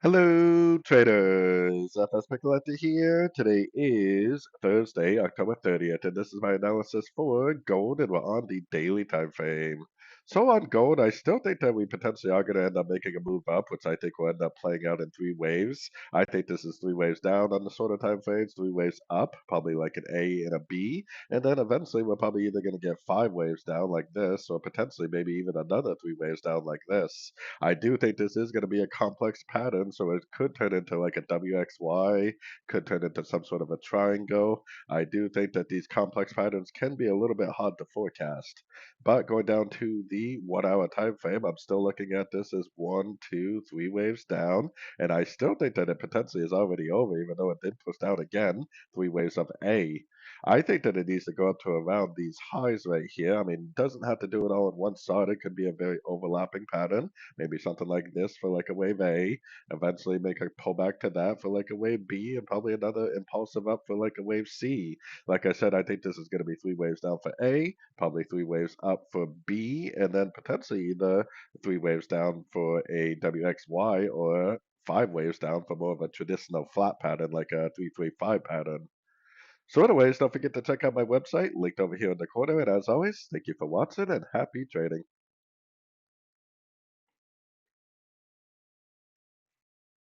Hello, traders. FX Pip Collector here. Today is Thursday, October 30th, and this is my analysis for gold, and we're on the daily time frame. So on gold, I still think that we potentially are going to end up making a move up, which I think will end up playing out in three waves. I think this is three waves down on the shorter time frames, three waves up, probably like an A and a B, and then eventually we're probably either going to get five waves down like this, or potentially maybe even another three waves down like this. I do think this is going to be a complex pattern, so it could turn into like a WXY, could turn into some sort of a triangle. I do think that these complex patterns can be a little bit hard to forecast. But going down to the 1 hour time frame, I'm still looking at this as one, two, three waves down, and I still think that it potentially is already over, even though it did push down again, three waves of A. I think that it needs to go up to around these highs right here. I mean, it doesn't have to do it all in one shot. It could be a very overlapping pattern. Maybe something like this for like a wave A, eventually make a pullback to that for like a wave B, and probably another impulsive up for like a wave C. Like I said, I think this is going to be three waves down for A, probably three waves up for B, and then potentially either three waves down for a WXY or five waves down for more of a traditional flat pattern like a 335 pattern. So anyways, don't forget to check out my website linked over here in the corner. And as always, thank you for watching and happy trading.